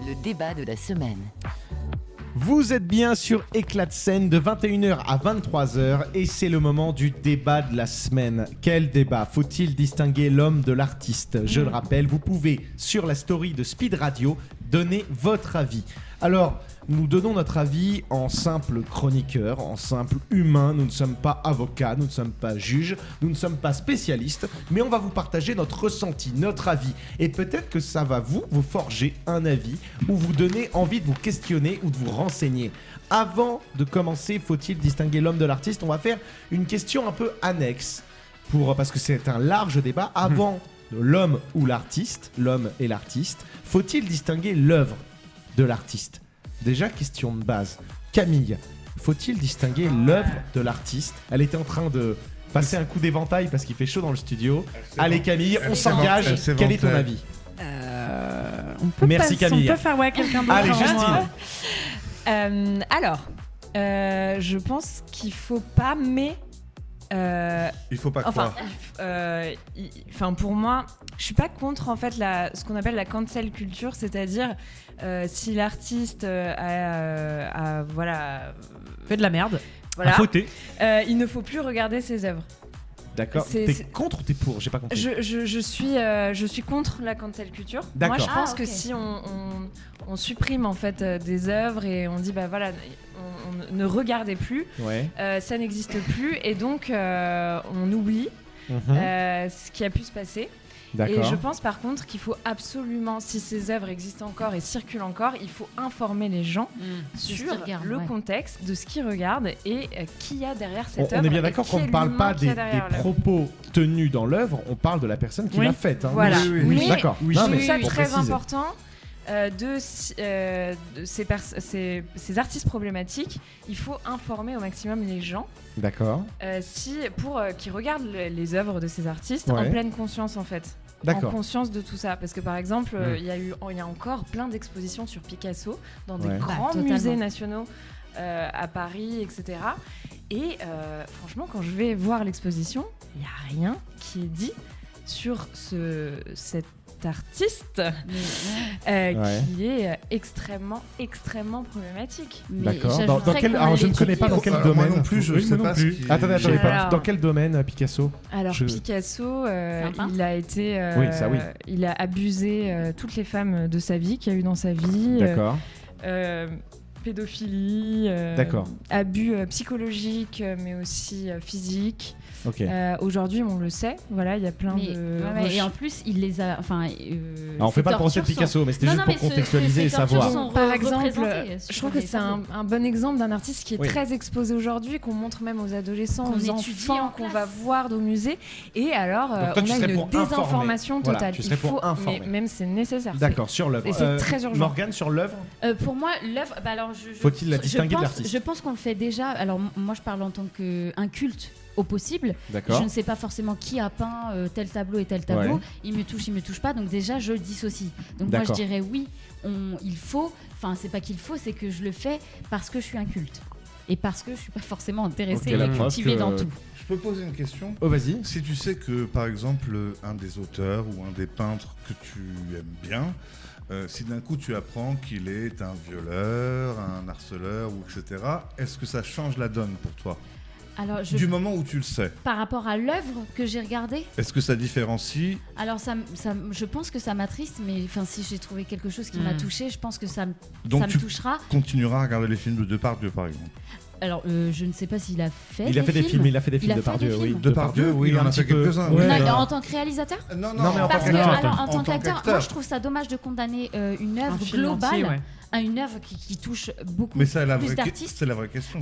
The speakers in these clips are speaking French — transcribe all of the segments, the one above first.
le débat de la semaine. Vous êtes bien sur Éclat de scène de 21h à 23h et c'est le moment du débat de la semaine. Quel débat? Faut-il distinguer l'homme de l'artiste? Je le rappelle, vous pouvez sur la story de Speed Radio donner votre avis. Alors, nous donnons notre avis en simple chroniqueur, en simple humain. Nous ne sommes pas avocats, nous ne sommes pas juges, nous ne sommes pas spécialistes, mais on va vous partager notre ressenti, notre avis. Et peut-être que ça va vous forger un avis ou vous donner envie de vous questionner ou de vous renseigner. Avant de commencer, faut-il distinguer l'homme de l'artiste? On va faire une question un peu annexe, parce que c'est un large débat. Avant l'homme ou l'artiste, l'homme et l'artiste, faut-il distinguer l'œuvre de l'artiste? Déjà, question de base. Camille, faut-il distinguer l'œuvre de l'artiste? Elle était en train de passer un coup d'éventail parce qu'il fait chaud dans le studio. Allez Camille, on s'engage. Quel est ton avis? Merci Camille. On peut faire quelqu'un d'autre. Allez Justine. Je pense qu'il faut pas, mais... il faut pas croire. Pour moi, je suis pas contre en fait ce qu'on appelle la cancel culture, c'est-à-dire si l'artiste a fait de la merde, voilà, fauté, il ne faut plus regarder ses œuvres. D'accord. T'es contre ou t'es pour? J'ai pas compris. Je suis contre la cancel culture. D'accord. Moi, je pense que si on supprime en fait des œuvres et on dit on ne regardez plus, ça n'existe plus et donc on oublie ce qui a pu se passer. D'accord. Et je pense par contre qu'il faut absolument, si ces œuvres existent encore et circulent encore, il faut informer les gens sur le contexte de ce qu'ils regardent et qui y a derrière cette œuvre. On est bien d'accord qu'on ne parle pas des propos tenus dans l'œuvre, on parle de la personne qui l'a faite. Hein. Voilà. Oui. D'accord. Je trouve ça très important. De ces artistes problématiques, il faut informer au maximum les gens. D'accord. Pour qu'ils regardent les œuvres de ces artistes en pleine conscience en fait. D'accord. En conscience de tout ça, parce que par exemple, il y a encore plein d'expositions sur Picasso dans des grands musées nationaux à Paris, etc. Et franchement, quand je vais voir l'exposition, il n'y a rien qui est dit sur cet artiste qui est extrêmement problématique. D'accord. Alors je ne connais pas dans quel domaine. Moi non plus, je sais pas. Attendez. Dans quel domaine Picasso? Alors Picasso, il a été, il a abusé toutes les femmes de sa vie qu'il y a eu dans sa vie. D'accord. Pédophilie, abus psychologiques, mais aussi physiques. Okay. Aujourd'hui, on le sait. Voilà, il y a plein de. Et en plus, il les a. On fait pas le procès de Picasso, mais c'était juste pour contextualiser et savoir. Par exemple, je trouve que c'est un bon exemple d'un artiste qui est très exposé aujourd'hui, qu'on montre même aux adolescents, aux enfants, qu'on va voir au musée. Et alors, on a une désinformation totale. Tu serais pour informer. Mais même c'est nécessaire. D'accord, sur l'œuvre. Et c'est très urgent. Morgane, sur l'œuvre. Pour moi, l'œuvre. Faut-il la distinguer de l'artiste? Je pense qu'on le fait déjà. Alors, moi, je parle en tant qu'un culte au possible. D'accord. Je ne sais pas forcément qui a peint tel tableau et tel tableau. Il me touche pas. Donc déjà, je le dissocie. Donc moi, je dirais oui, il faut. Enfin, c'est pas qu'il faut, c'est que je le fais parce que je suis un culte et parce que je suis pas forcément intéressée et cultivée dans tout. Je peux poser une question? Oh, vas-y. Si tu sais que, par exemple, un des auteurs ou un des peintres que tu aimes bien, si d'un coup tu apprends qu'il est un violeur, un harceleur, etc., est-ce que ça change la donne pour toi? Alors, du moment où tu le sais. Par rapport à l'œuvre que j'ai regardée? Est-ce que ça différencie? Alors, je pense que ça m'attriste, mais si j'ai trouvé quelque chose qui m'a touchée, je pense que ça me touchera. Tu continueras à regarder les films de Depardieu, par exemple? Alors, je ne sais pas s'il a fait des films. Il a fait des films de Depardieu, oui. Depardieu, oui, il en a fait quelques-uns. En tant que réalisateur? Non, mais en tant qu'acteur, moi je trouve ça dommage de condamner une œuvre globale à une œuvre qui touche beaucoup plus d'artistes. C'est la vraie question.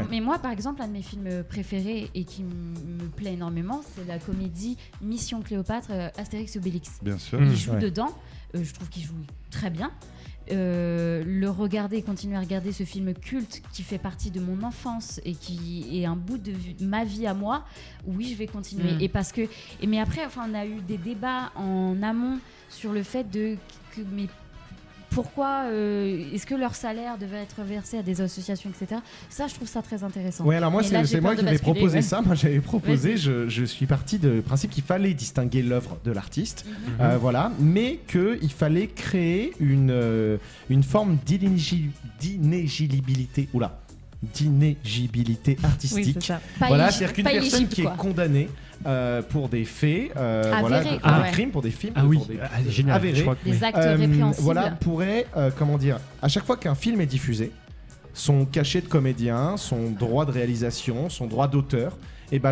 Mais moi, par exemple, un de mes films préférés et qui me plaît énormément, c'est la comédie Mission Cléopâtre, Astérix et Obélix. Bien sûr. Il joue dedans. Je trouve qu'il joue très bien. Le regarder, continuer à regarder ce film culte qui fait partie de mon enfance et qui est un bout de ma vie à moi, oui, je vais continuer. Mais après, on a eu des débats en amont sur le fait que mes pourquoi est-ce que leur salaire devait être versé à des associations, etc. Ça, je trouve ça très intéressant. Oui, alors moi, c'est moi qui avais proposé ça. Moi, j'avais proposé, je suis parti du principe qu'il fallait distinguer l'œuvre de l'artiste, voilà, mais qu'il fallait créer une forme d'inéligibilité. D'inéligibilité artistique. Oui, c'est ça. Voilà, c'est-à-dire qu'une personne qui est condamnée pour des faits, voilà, pour des crimes, pour des films, pour des génial, avérés, des actes répréhensibles. voilà, pourrait, comment dire, à chaque fois qu'un film est diffusé, son cachet de comédien, son droit de réalisation, son droit d'auteur,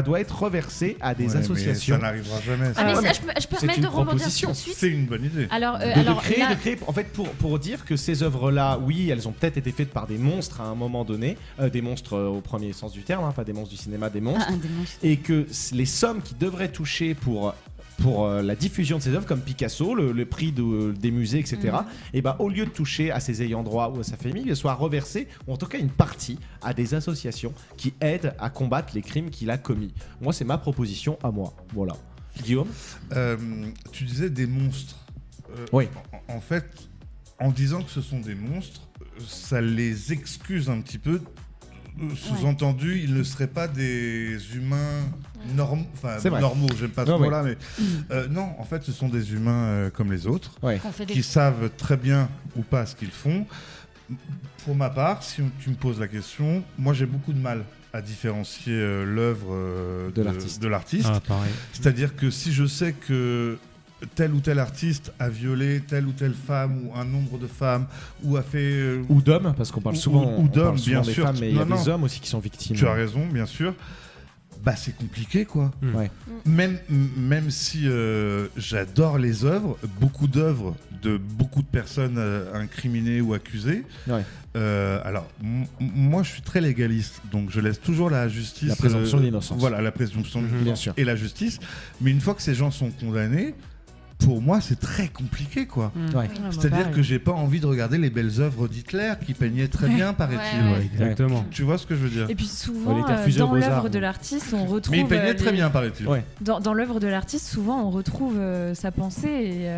doit être reversé à des associations. Mais ça n'arrivera jamais. Je peux permettre de rebondir tout de suite. C'est une bonne idée. De créer, en fait, pour dire que ces œuvres-là, oui, elles ont peut-être été faites par des monstres à un moment donné, des monstres au premier sens du terme, pas des monstres du cinéma, des monstres, et que les sommes qui devraient toucher pour la diffusion de ces œuvres, comme Picasso, le prix des musées, etc., au lieu de toucher à ses ayants droit ou à sa famille, soit reversé, ou en tout cas une partie, à des associations qui aident à combattre les crimes qu'il a commis. Moi, c'est ma proposition à moi. Voilà. Guillaume, tu disais des monstres. Oui. En fait, en disant que ce sont des monstres, ça les excuse un petit peu. Sous-entendu, ils ne seraient pas des humains normaux, j'aime pas ce mot-là, mais non, en fait, ce sont des humains comme les autres, qui savent très bien ou pas ce qu'ils font. Pour ma part, si tu me poses la question, moi j'ai beaucoup de mal à différencier l'œuvre de l'artiste. Ah, pareil. C'est-à-dire que si je sais que tel ou tel artiste a violé telle ou telle femme ou un nombre de femmes ou a fait ou d'hommes, parce qu'on parle souvent d'hommes, bien des sûr, femmes, mais il y a des hommes aussi qui sont victimes. Tu as raison, bien sûr. C'est compliqué, quoi. Ouais. Même si j'adore les œuvres, beaucoup d'œuvres de beaucoup de personnes incriminées ou accusées. Ouais. Alors, moi, je suis très légaliste, donc je laisse toujours la justice. La présomption d'innocence. Voilà, la présomption bien d'innocence sûr. Et la justice. Mais une fois que ces gens sont condamnés, pour moi, c'est très compliqué, quoi. Ouais. C'est-à-dire que j'ai pas envie de regarder les belles œuvres d'Hitler qui peignaient très bien, paraît-il. Ouais, exactement. Tu vois ce que je veux dire? Et puis souvent, dans dans l'œuvre de l'artiste, on retrouve. Mais il peignait très bien, paraît-il. Ouais. Dans l'œuvre de l'artiste, souvent, on retrouve sa pensée. Et,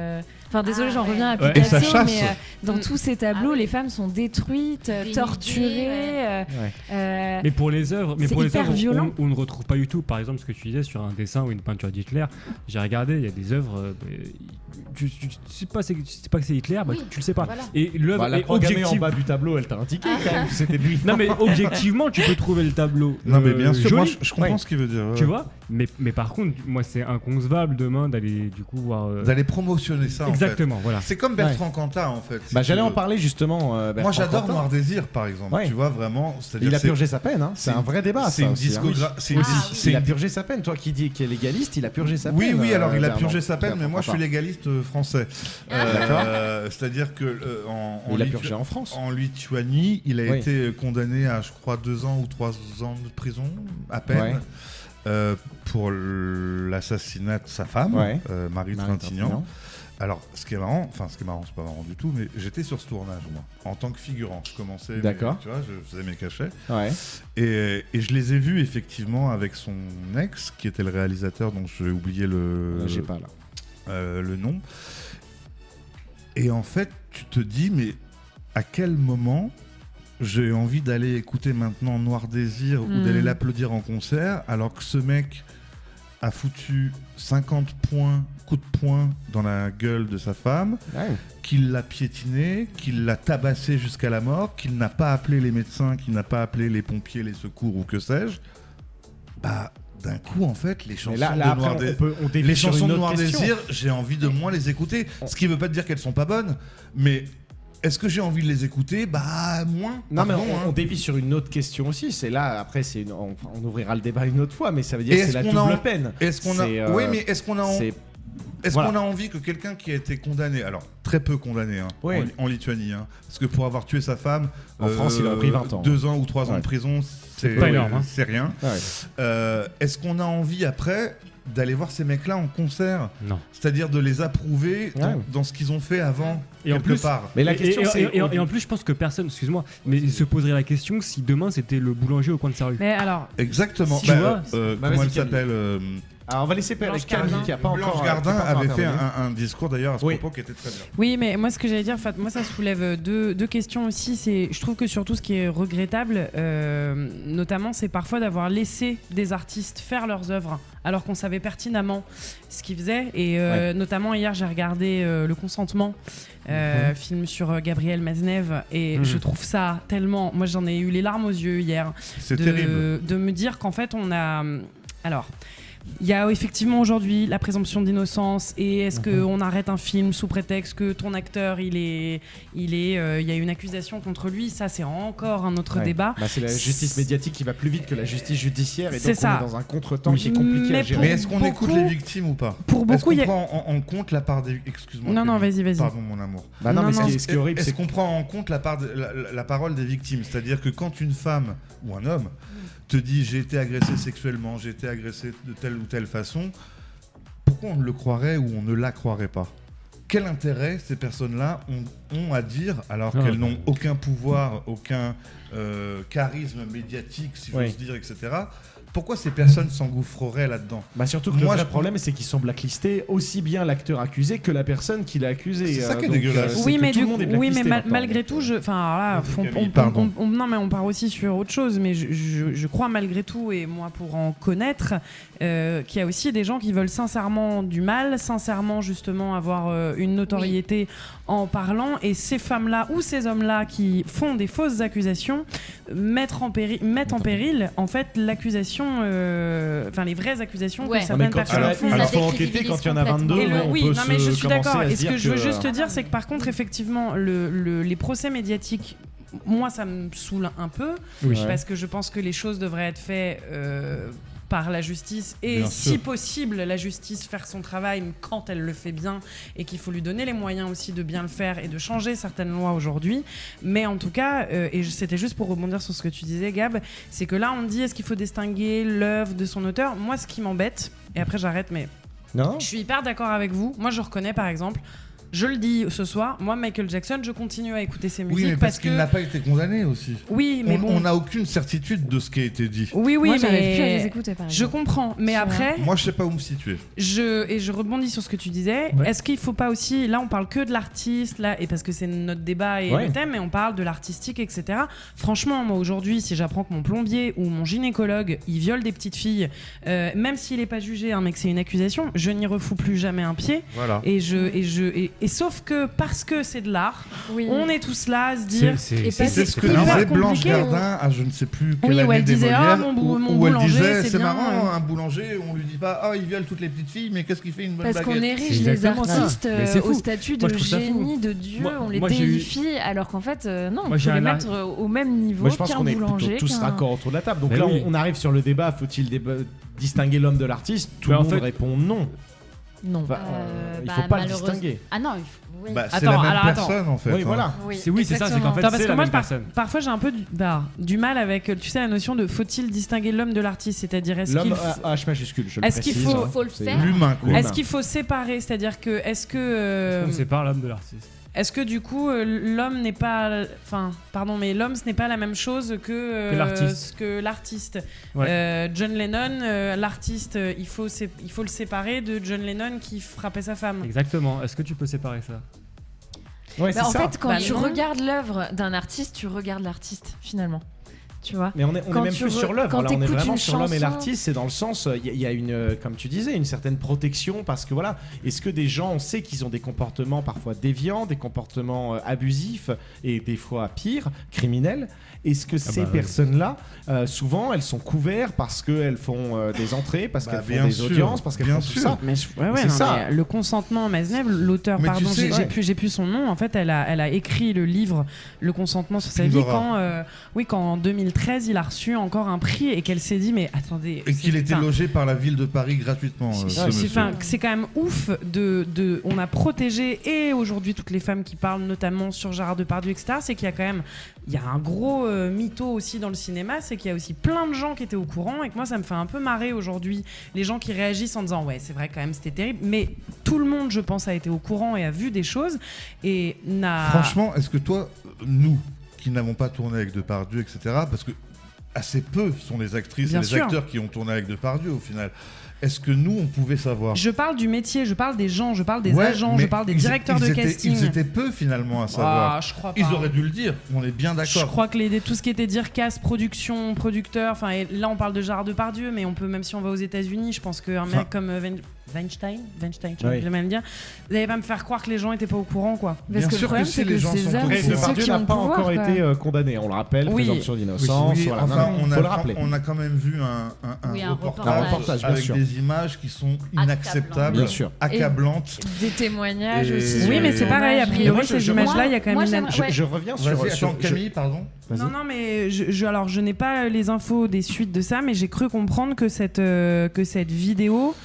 enfin, désolé, j'en reviens à Et sa Picasso, chasse. mais dans tous ces tableaux, les femmes sont détruites, torturées. Mais pour les œuvres, violent. on ne retrouve pas du tout. Par exemple, ce que tu disais sur un dessin ou une peinture d'Hitler, j'ai regardé, il y a des œuvres. Tu sais pas que c'est Hitler, tu le sais pas. Voilà. Et l'œuvre la est programmée en bas du tableau, elle t'a indiqué quand même que c'était lui. Non, mais objectivement, tu peux trouver le tableau. Non, mais bien sûr, joli. moi je comprends ce qu'il veut dire. Tu vois, mais par contre, moi c'est inconcevable demain d'aller du coup voir. D'aller promotionner ça. Exactement, en fait. voilà. C'est comme Bertrand Cantat en fait. J'allais en parler justement. Moi j'adore Noir Désir par exemple. Tu vois vraiment. Il a purgé sa peine. C'est un vrai débat. C'est une discographie. Il a purgé sa peine. Toi qui dis qu'il est légaliste, il a purgé sa peine. Oui, alors il a purgé sa peine, mais moi je suis légaliste français. C'est-à-dire que il a purgé en France. En Lituanie, il a été condamné à, je crois, 2 ans ou 3 ans de prison à peine pour l'assassinat de sa femme, Marie Trintignant. Alors, ce qui est marrant, c'est pas marrant du tout, mais j'étais sur ce tournage, moi, en tant que figurant. Je commençais, tu vois, je faisais mes cachets. Ouais. Et je les ai vus, effectivement, avec son ex, qui était le réalisateur, dont j'ai oublié j'ai pas là. le nom. Et en fait, tu te dis, mais à quel moment j'ai envie d'aller écouter maintenant Noir Désir ou d'aller l'applaudir en concert, alors que ce mec a foutu 50 coups de poing dans la gueule de sa femme, qu'il l'a piétiné, qu'il l'a tabassé jusqu'à la mort, qu'il n'a pas appelé les médecins, qu'il n'a pas appelé les pompiers, les secours ou que sais-je. D'un coup, en fait, les chansons de Noir Désir, j'ai envie de moins les écouter. Ce qui ne veut pas dire qu'elles sont pas bonnes, mais est-ce que j'ai envie de les écouter? Moins. Non, mais on dévie sur une autre question aussi. C'est là, après, on ouvrira le débat une autre fois, mais ça veut dire que c'est la double peine. Oui, mais est-ce qu'on a envie que quelqu'un qui a été condamné, alors très peu condamné en Lituanie, parce que pour avoir tué sa femme, en France il aurait pris 20 ans. 2 ans ou 3 ans de prison, c'est pas énorme, c'est rien. Est-ce qu'on a envie après d'aller voir ces mecs-là en concert? Non. C'est-à-dire de les approuver dans ce qu'ils ont fait avant, et en plus, part. Mais la question, et en plus, je pense que personne, excuse-moi, mais il se poserait la question si demain c'était le boulanger au coin de sa rue. Mais alors. Exactement. Si comment elle s'appelle Alors on va laisser Camille qui a pas Blanche encore. Gardin avait fait un discours d'ailleurs à ce propos qui était très bien. Oui, mais moi ce que j'allais dire, moi ça soulève deux questions aussi. Je trouve que surtout ce qui est regrettable, notamment, c'est parfois d'avoir laissé des artistes faire leurs œuvres alors qu'on savait pertinemment ce qu'ils faisaient. Et notamment hier, j'ai regardé Le Consentement, film sur Gabriel Maznev, et je trouve ça tellement. Moi, j'en ai eu les larmes aux yeux hier. C'est terrible. De me dire qu'en fait, on a. Alors. Il y a effectivement aujourd'hui la présomption d'innocence, et est-ce qu'on arrête un film sous prétexte que ton acteur il y a une accusation contre lui, ça c'est encore un autre débat. C'est la justice médiatique qui va plus vite que la justice judiciaire, et donc on est dans un contretemps qui est compliqué à gérer. Mais est-ce qu'on écoute les victimes ou pas? Pour beaucoup, est-ce qu'on prend en compte la part des... Excuse-moi. Non, vas-y. Pardon mon amour. Ce qui est horrible, c'est qu'on prend en compte la parole des victimes, c'est-à-dire que quand une femme ou un homme te dit j'ai été agressé sexuellement, j'ai été agressé de telle ou telle façon, pourquoi on ne le croirait ou on ne la croirait pas? Quel intérêt ces personnes-là ont à dire alors qu'elles n'ont aucun pouvoir, aucun charisme médiatique, si j'ose dire, etc. Pourquoi ces personnes s'engouffreraient là-dedans? Surtout que le vrai problème, c'est qu'ils sont blacklistés, aussi bien l'acteur accusé que la personne qui l'a accusé. C'est ça qui est dégueulasse. Malgré tout, on part aussi sur autre chose, mais je crois malgré tout, et moi pour en connaître, qu'il y a aussi des gens qui veulent sincèrement du mal, sincèrement justement avoir une notoriété en parlant, et ces femmes-là ou ces hommes-là qui font des fausses accusations mettent en péril en fait l'accusation, les vraies accusations que certaines personnes font. Alors faut enquêter quand il y en a 22. Je suis d'accord. Et ce que je veux juste te dire, c'est que par contre, effectivement, les procès médiatiques, moi, ça me saoule un peu, parce que je pense que les choses devraient être faites par la justice, et si possible la justice faire son travail quand elle le fait bien, et qu'il faut lui donner les moyens aussi de bien le faire et de changer certaines lois aujourd'hui. Mais en tout cas, et c'était juste pour rebondir sur ce que tu disais Gab, c'est que là on dit est-ce qu'il faut distinguer l'œuvre de son auteur. Moi ce qui m'embête, et après j'arrête, mais je suis hyper d'accord avec vous, moi je reconnais par exemple, je le dis ce soir, moi Michael Jackson, je continue à écouter ses musiques, mais parce qu'il n'a pas été condamné aussi. Oui, mais on n'a aucune certitude de ce qui a été dit. Oui, moi, mais plus à les écouter, par exemple. Je comprends, mais après, moi je sais pas où me situer. Je rebondis sur ce que tu disais. Est-ce qu'il faut pas aussi, là on parle que de l'artiste là, et parce que c'est notre débat et le thème, mais on parle de l'artistique, etc. Franchement, moi aujourd'hui, si j'apprends que mon plombier ou mon gynécologue il viole des petites filles, même s'il est pas jugé, mais que c'est une accusation, je n'y refous plus jamais un pied. Voilà. Et sauf que parce que c'est de l'art, on est tous là à se dire. C'est ce que disait Blanche Gardin à je ne sais plus quelle année, où elle disait où elle disait c'est marrant, un boulanger, on lui dit pas il viole toutes les petites filles, mais qu'est-ce qu'il fait une bonne baguette? Parce qu'on érige les artistes au statut de génie, de dieu, on les déifie, alors qu'en fait non, on peut les mettre au même niveau qu'un boulanger. Je pense qu'on est plutôt tous raccords autour de la table. Donc là on arrive sur le débat, faut-il distinguer l'homme de l'artiste? Tout le monde répond non. Non. Il faut pas le distinguer. Ah non, c'est la même personne en fait. Oui, voilà. C'est ça, c'est qu'en fait c'est la même personne. Parfois j'ai un peu du mal avec, tu sais, la notion de faut-il distinguer l'homme de l'artiste, c'est-à-dire l'homme H majuscule, je le précise. Est-ce qu'il faut le faire? L'humain, quoi. Est-ce qu'il faut séparer, c'est-à-dire que est-ce on sépare l'homme de l'artiste? Est-ce que du coup l'homme n'est pas, mais l'homme ce n'est pas la même chose que l'artiste. John Lennon, l'artiste, il faut le séparer de John Lennon qui frappait sa femme. Exactement. Est-ce que tu peux séparer ça? En fait, quand tu regardes l'œuvre d'un artiste, tu regardes l'artiste finalement. Tu vois. Mais on est même plus sur l'œuvre. Là, on est vraiment sur l'homme et l'artiste. C'est dans le sens, il y a une, comme tu disais, une certaine protection, parce que voilà, est-ce que des gens, on sait qu'ils ont des comportements parfois déviants, des comportements abusifs et des fois pires, criminels. Est-ce que ces personnes-là, souvent, elles sont couvertes parce qu'elles font des entrées, parce qu'elles font des audiences, parce qu'elles font tout ça. Mais mais le consentement, Maznev, l'auteur, pardon, j'ai plus son nom. En fait, elle a écrit le livre Le consentement sur sa vie quand en 2013 il a reçu encore un prix, et qu'elle s'est dit mais attendez. Et qu'il était logé par la ville de Paris gratuitement. C'est quand même ouf on a protégé, et aujourd'hui toutes les femmes qui parlent notamment sur Gérard Depardieu, etc. C'est qu'il y a quand même un gros mytho aussi dans le cinéma, c'est qu'il y a aussi plein de gens qui étaient au courant, et que moi ça me fait un peu marrer aujourd'hui les gens qui réagissent en disant ouais c'est vrai quand même c'était terrible, mais tout le monde je pense a été au courant et a vu des choses et n'a... Franchement, est-ce que toi, nous qui n'avons pas tourné avec Depardieu, etc., parce que assez peu sont les actrices et les acteurs qui ont tourné avec Depardieu au final. Est-ce que nous, on pouvait savoir ? Je parle du métier, je parle des gens, je parle des agents, je parle des directeurs de casting. Ils étaient peu finalement à savoir. Je crois pas. Ils auraient dû le dire, on est bien d'accord. Je crois que tout ce qui était dire cast, production, producteur, là on parle de Gérard Depardieu, mais on peut, même si on va aux États-Unis, je pense qu'un mec comme Weinstein, je vais même dire, vous n'allez pas me faire croire que les gens n'étaient pas au courant, quoi. Parce que le problème, c'est que ces hommes, c'est ceux qui n'a ont pas pouvoir, encore été condamné, on le rappelle, présomption d'innocence. On a quand même vu un reportage avec des images qui sont inacceptables, accablantes. Des témoignages aussi. Oui, mais c'est pareil, a priori, ces images-là, il y a quand même Je reviens sur Camille, pardon. Non, mais je n'ai pas les infos des suites de ça, mais j'ai cru comprendre que cette vidéo,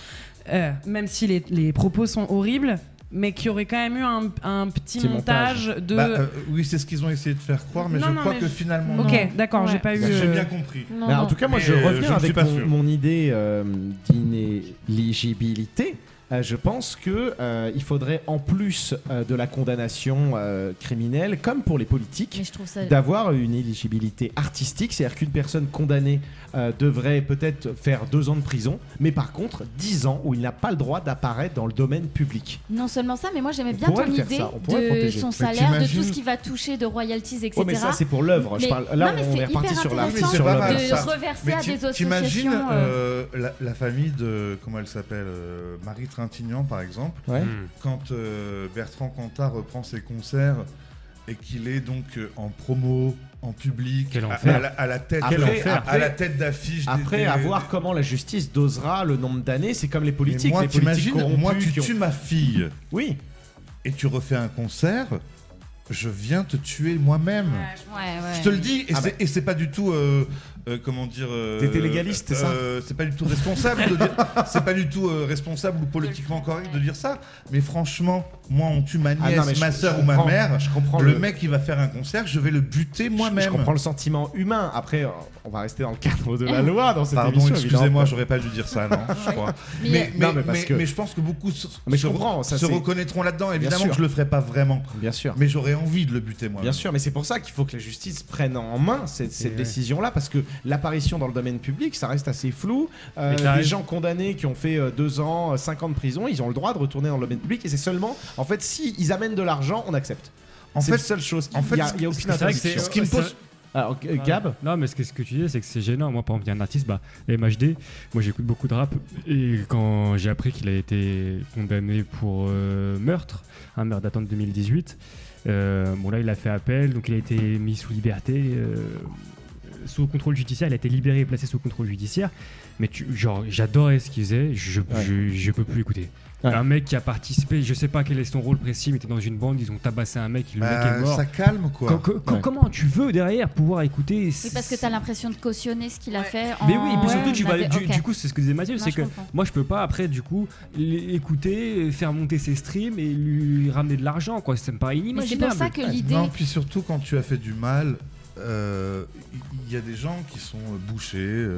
même si les propos sont horribles, mais qu'il y aurait quand même eu un petit montage de... oui, c'est ce qu'ils ont essayé de faire croire, mais je crois que finalement... Ok, d'accord, j'ai pas eu... J'ai bien compris. En tout cas, moi, je reviens avec mon idée d'inéligibilité. Je pense qu'il faudrait, en plus de la condamnation criminelle, comme pour les politiques, d'avoir une éligibilité artistique. C'est-à-dire qu'une personne condamnée devrait peut-être faire 2 ans de prison, mais par contre 10 ans où il n'a pas le droit d'apparaître dans le domaine public. Non seulement ça, mais moi j'aimais bien ton idée de son salaire, de tout ce qu'il va toucher, de royalties, etc. Mais ça c'est pour l'œuvre. Là on est reparti sur l'œuvre. De reverser à des associations. T'imagines la famille de, comment elle s'appelle, Marie Trintignant par exemple, quand Bertrand Cantat reprend ses concerts et qu'il est donc en promo, en public, à la tête d'affiche. Après, à voir comment la justice dosera le nombre d'années, c'est comme les politiques. Moi, t'imagines, moi tu tues ma fille. Oui. Et tu refais un concert. Je viens te tuer moi-même. Je te le dis, et c'est pas du tout. Comment dire T'étais légaliste, c'est ça C'est pas du tout responsable de dire. C'est pas du tout responsable ou politiquement correct de dire ça. Mais franchement, moi, on tue ma nièce, ma soeur ou ma mère. Je comprends le mec qui va faire un concert, je vais le buter moi-même. Je comprends le sentiment humain. Après, on va rester dans le cadre de la loi dans cette émission. Pardon, excusez-moi, j'aurais pas dû dire ça, non. Je crois. Mais je pense que beaucoup se reconnaîtront là-dedans. Évidemment que je le ferai pas vraiment. Bien sûr. Mais j'aurais envie de le buter moi. Bien sûr, mais c'est pour ça qu'il faut que la justice prenne en main cette décision-là, parce que l'apparition dans le domaine public, ça reste assez flou. Les gens condamnés qui ont fait 2 ans, 5 ans de prison, ils ont le droit de retourner dans le domaine public, et c'est seulement, en fait, s'ils amènent de l'argent, on accepte. C'est la seule chose. En fait, il y a aucune interdiction. Ce qui me pose... Alors, Gab ? Non, mais ce que tu dis, c'est que c'est gênant. Moi, par exemple, il y a un artiste, MHD, moi j'écoute beaucoup de rap, et quand j'ai appris qu'il a été condamné pour meurtre, un meurtre datant de 2018, là il a fait appel, donc il a été mis sous liberté, sous contrôle judiciaire, il a été libéré et placé sous contrôle judiciaire, mais j'adorais ce qu'il faisait, je peux plus l'écouter. Un mec qui a participé, je sais pas quel est son rôle précis, mais était dans une bande, ils ont tabassé un mec, le mec est mort. Ça calme quoi. Comment tu veux derrière pouvoir écouter C'est parce que t'as l'impression de cautionner ce qu'il a fait. Mais oui, et puis surtout du coup c'est ce que disait Mathieu, c'est que moi je peux pas après du coup l'écouter, faire monter ses streams et lui ramener de l'argent quoi, ça me paraît inimaginable. Mais c'est pour ça que l'idée. Non, puis surtout quand tu as fait du mal. Il y a des gens qui sont bouchers,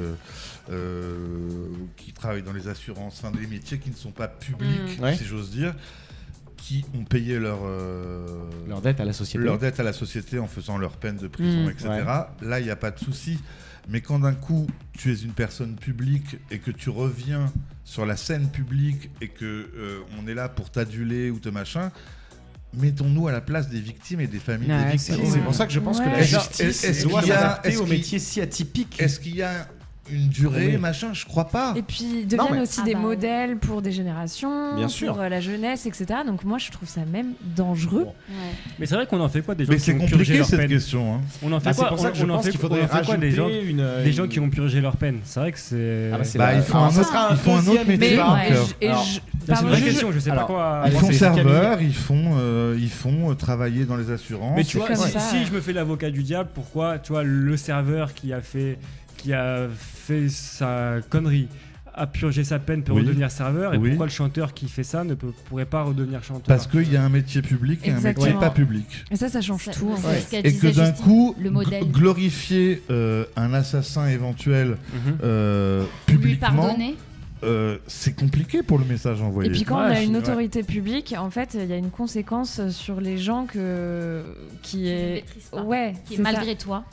qui travaillent dans les assurances, des métiers qui ne sont pas publics, si j'ose dire, qui ont payé leur dette à la société. Leur dette à la société en faisant leur peine de prison, etc. Là, il n'y a pas de souci. Mais quand d'un coup, tu es une personne publique et que tu reviens sur la scène publique et que on est là pour t'aduler ou te machin... Mettons-nous à la place des victimes et des familles des victimes. C'est pour ça que je pense que la justice doit s'adapter au métier si atypique. Est-ce qu'il y a une durée, machin, je crois pas. Et puis ils deviennent aussi des modèles pour des générations, bien sûr, pour la jeunesse, etc. Donc moi je trouve ça même dangereux. Mais c'est vrai qu'on en fait quoi des gens qui ont purgé leur peine. Mais c'est compliqué cette question. Hein. On en fait quoi? On en fait qu'il faudrait rajouter des gens qui ont purgé leur peine. C'est vrai que c'est. Ils font un autre métier. C'est une vraie question, je sais pas quoi. Ils font serveur, ils font travailler dans les assurances. Mais tu vois, si je me fais l'avocat du diable, pourquoi, tu vois, le serveur qui a fait sa connerie a purgé sa peine pour redevenir serveur, et pourquoi le chanteur qui fait ça ne pourrait pas redevenir chanteur? Parce qu'il y a un métier public et un métier pas public. Et ça change tout. Et que d'un coup, glorifier un assassin éventuel publiquement, c'est compliqué pour le message envoyé. Et puis quand on a une autorité publique, en fait, il y a une conséquence sur les gens qui est malgré toi.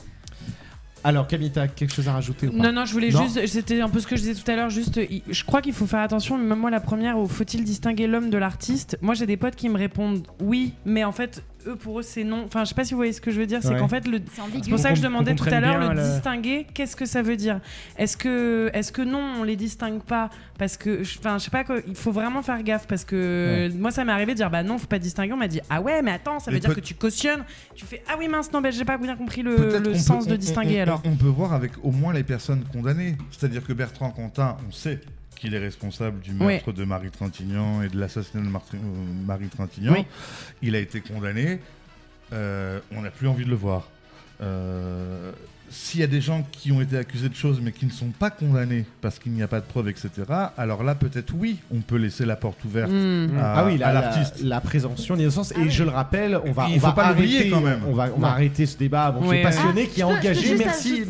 Alors Camille, t'as quelque chose à rajouter ou pas? Non, je voulais juste, c'était un peu ce que je disais tout à l'heure, juste, je crois qu'il faut faire attention, même moi la première, faut-il distinguer l'homme de l'artiste? Moi j'ai des potes qui me répondent oui, mais en fait, pour eux c'est non. Enfin, je sais pas si vous voyez ce que je veux dire, c'est qu'en fait, c'est pour ça que je demandais tout à l'heure, le distinguer, qu'est-ce que ça veut dire? Est-ce que non, on les distingue pas? Parce que, enfin, je sais pas, il faut vraiment faire gaffe, parce que moi ça m'est arrivé de dire bah non, faut pas distinguer, on m'a dit ah ouais, mais attends, ça veut dire que tu cautionnes, tu fais ah oui mince, non, j'ai pas bien compris le sens de distinguer alors. On peut voir avec au moins les personnes condamnées. C'est-à-dire que Bertrand Cantat, on sait qu'il est responsable du meurtre de Marie Trintignant et de l'assassinat de Marie Trintignant. Oui. Il a été condamné. On n'a plus envie de le voir. S'il y a des gens qui ont été accusés de choses mais qui ne sont pas condamnés parce qu'il n'y a pas de preuves, etc., alors là, peut-être oui, on peut laisser la porte ouverte à l'artiste. La présomption d'innocence. Et je le rappelle, on va pas l'oublier quand même. On va arrêter ce débat qui est passionné, qui est engagé.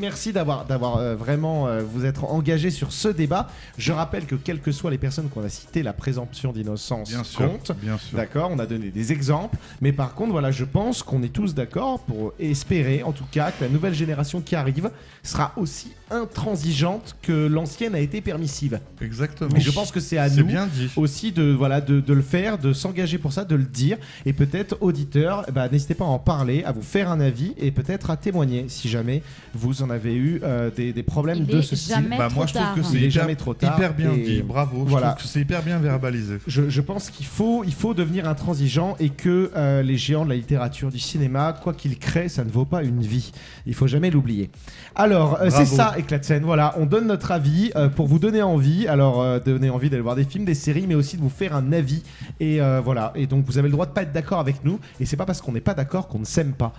Merci d'avoir vraiment vous être engagé sur ce débat. Je rappelle que quelles que soient les personnes qu'on a citées, la présomption d'innocence compte. Bien sûr. D'accord, on a donné des exemples. Mais par contre, voilà, je pense qu'on est tous d'accord pour espérer, en tout cas, que la nouvelle génération qui arrive sera aussi intransigeante que l'ancienne a été permissive. Exactement. Et je pense que c'est à nous aussi de le faire, de s'engager pour ça, de le dire. Et peut-être, auditeurs, n'hésitez pas à en parler, à vous faire un avis et peut-être à témoigner si jamais vous en avez eu des problèmes de ce style. Moi, je trouve que c'est hyper bien dit. Bravo. Voilà. Je trouve que c'est hyper bien verbalisé. Je pense qu'il faut devenir intransigeant et que les géants de la littérature, du cinéma, quoi qu'ils créent, ça ne vaut pas une vie. Il faut jamais l'oublier. Alors, c'est ça, Éclat de scène. Voilà, on donne notre avis pour vous donner envie. Alors, donner envie d'aller voir des films, des séries, mais aussi de vous faire un avis. Et voilà. Et donc, vous avez le droit de pas être d'accord avec nous. Et c'est pas parce qu'on n'est pas d'accord qu'on ne s'aime pas.